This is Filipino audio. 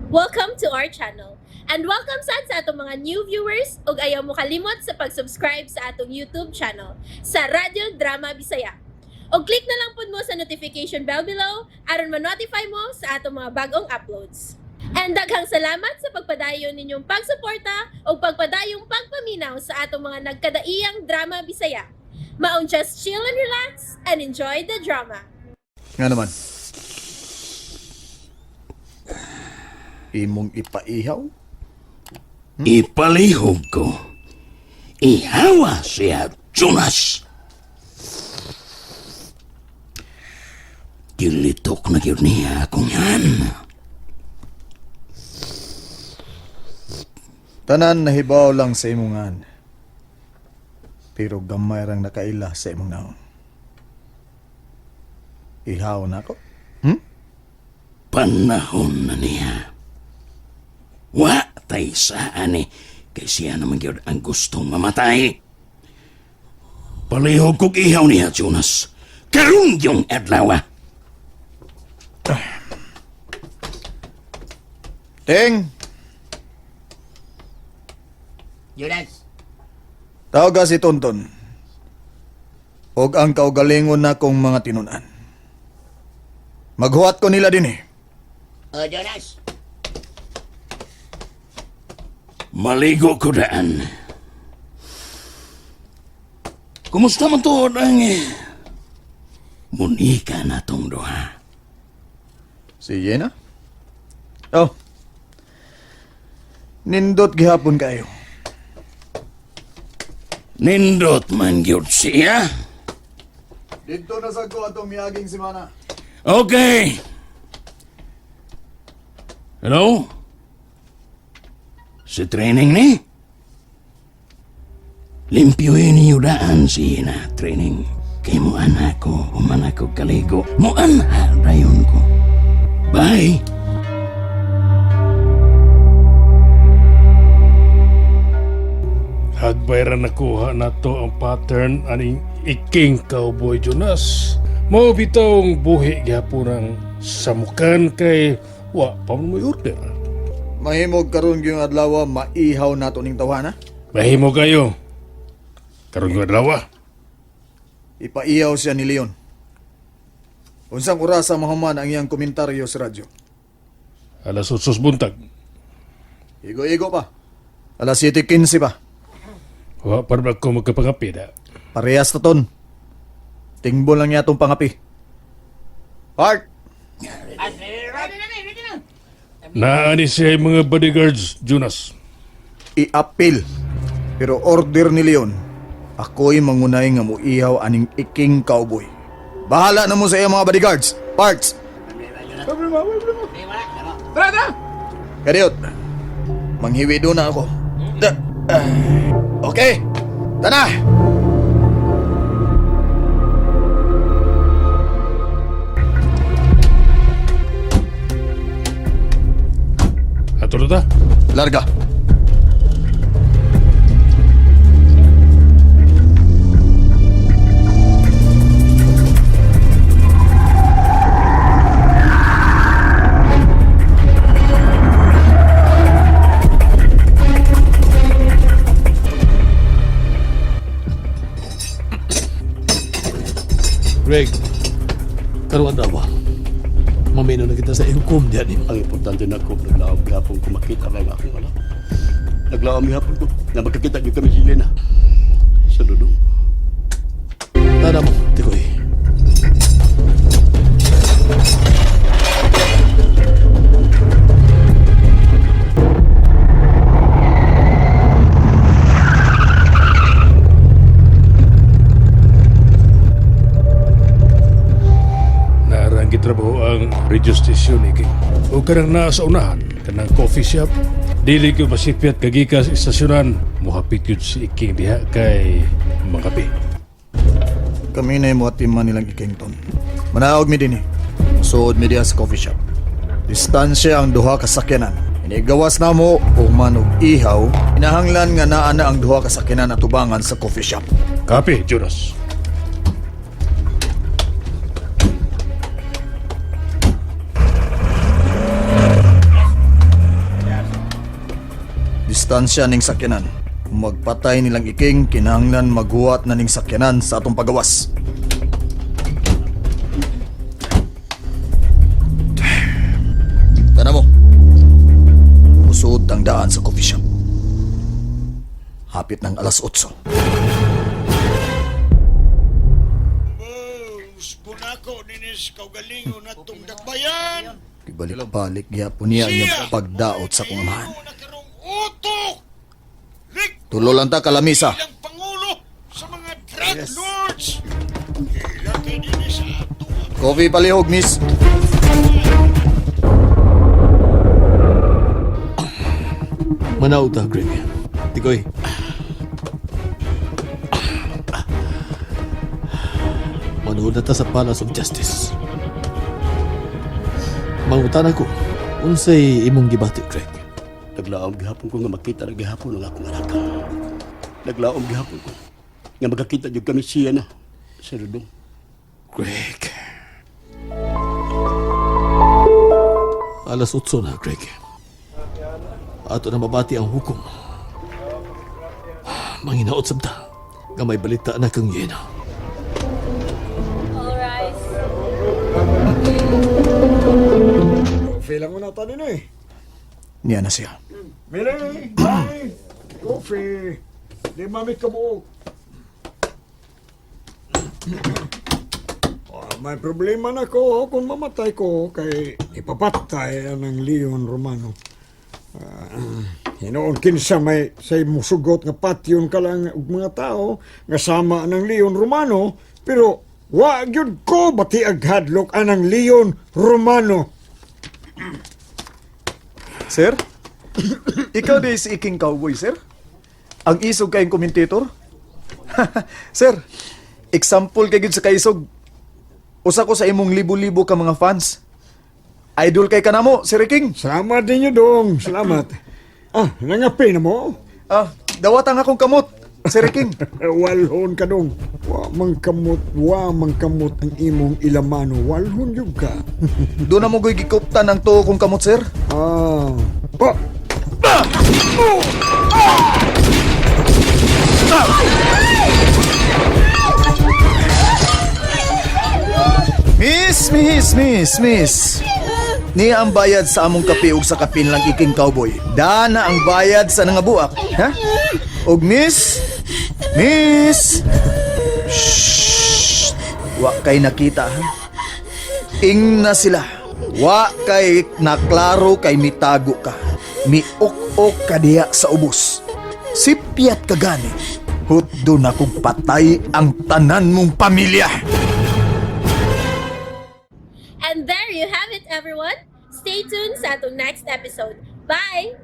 Welcome to our channel. And welcome sa atong mga new viewers ug ayaw mo kalimot sa pag-subscribe sa atong YouTube channel sa Radio Drama Bisaya. O click na lang pud mo sa notification bell below aron ma-notify mo sa atong mga bagong uploads. And daghang salamat sa pagpadayon ninyong pagsuporta o pagpadayong pagpaminaw sa atong mga nagkadaiyang Drama Bisaya. Maong just chill and relax and enjoy the drama. Nga naman. Imong ipaihaw? Ipalihog ko. Ihawa siya, Jonas. Gilitok na yun niya akong yan. Tanan nahibaw lang sa imongan. Pero gamay rang nakaila sa imong naon. Ihaw na ako? Panahon na niya. Wa tay saan kay siya naman yun ang gustong mamatay. Palihog kong ihaw niya, Jonas. Karong yung adlaw. Ting! Jonas, Tawag ka si Tonton. Og ang kaugalingon na kong mga tinunan. Maghuwat ko nila din eh. Jonas, Maligo ko daan. Kumusta man to ang munika na tong duha? Sige na. Oh. Nindot gihapon kayo. Nindot man gyud siya. Dito na sa ko atong miaging simana. Okay. Hello? Si training ni? Limpyuhin niyo daan si na training. Kay mo anak ko, umanak ko kaligo. Mo anha rayon ko. Bye. Hagbayran nakuha na to ang pattern aning iking cowboy Jonas. Mao bitong buhi gyapon ang samukan kay wa pa mo order. Mahimog karon yung adlaw maihaw nato ning tawhana. Mahimo kayo. Karon nga adlaw. Ipaihaw siya ni Leon. Unsang oras sa mahuman ang iyang komentaryo sa radyo? Alas 8 buntag. Igo-igo pa. Alas 7:15 pa. Wa pa ba ko magkapangapi da. Parehas na ton. Tingbol lang niya itong pangapi. Park! ready na. Naani siya yung mga bodyguards, Jonas. I-appeal. Pero order ni Leon, ako'y mangunay nga muihaw aning iking cowboy. Bahala na mo sa iyong mga bodyguards. Parts! Kadiot, manghiwi doon na ako. Okay, tana! Ato na ta? Larga. Greg, karuan na ba? Mamino na kita sa inkom diyan. Ang importante na ko, naglaom gapon ko makita kay akong anak. Naglaom gapon ko, na magkakita yung kami sila na. Sa dudong. Tana mo, tikoy. Naarang gitrabaho ang radio station iki. O kanang naa sa unahan, kanang coffee shop. Dili ko masipyat kagikas istasyonan. Muhapit yun si iking diha kay makapi. Kami na yung mga timan nilang ikington. Manaog mi din eh. Suod mi diya sa coffee shop. Distansya ang duha kasakyanan. Inigawas na mo o manog ihaw, inahanglan nga naa na ang duha kasakyanan at tubangan sa coffee shop. Kapi, Jonas. distansya ning sakyanan. Kung magpatay nilang iking, kinahanglan maghuwat na ning sakyanan sa atong pagawas. Tana mo. Usod ang daan sa coffee shop. Hapit ng alas 8. Kunako dinis kaugalingon natong dakbayan. Ibalik-balik gyapon niya iyang pagdaot sa kong amahan. Nakarong utok. Lik Tulo lang ta kalamisa. ilang pangulo sa mga drug lords. Ilagay dinis sa ato. Coffee palihog, miss. Manaw ta, Greg. Tikoy. Manood na ta sa Palace of Justice. Mangutan ako, unsay imong gibati, Greg? Naglaom gihapon ko nga makita na gihapon ang akong anak. Naglaom gihapon ko nga magkakita jud kami siya na sa Rodong. Greg. Alas 8 na, Greg. Ato na mabati ang hukom. Manginaot sabta nga may balita na kang yena. All rise. Coffee lang mo na tanin eh. Niya na siya. Mili, bye. Coffee. Di mami kabuok. May problema na ko kung mamatay ko kay ipapatay ang Leon Romano. Hinoon kinsa may say musugot nga patyon ka lang og mga tao nga sama ng Leon Romano pero wa gyud ko bati aghadlok anang Leon Romano. Sir? Ikaw di si iking cowboy, sir? Ang isog kayong komentator? Sir, example kay gid sa kaisog. Usa ko sa imong libo-libo ka mga fans. Idol kay kanamo, Sir King. Salamat ninyo dong. Salamat. Nangapi na mo? Dawatang akong kamot, Sir King. Walhon ka dong. Wa mangkamot ang imong ilamano. Walhon yung ka. Doon na mo goy gikuptan ang tuo kong kamot, sir. Miss. Niya ang bayad sa among kape ug sa kapin lang iking cowboy. Dana ang bayad sa nangabuak, ha? Og miss. Shh. Wa kay nakita, ha? Ing na sila. Wa kay naklaro kay mitago ka. Miok-ok ka diya sa ubos. Sipyat ka gani. Hutdo na kong patay ang tanan mong pamilya. And there you have it, everyone. Stay tuned sa atong next episode. Bye!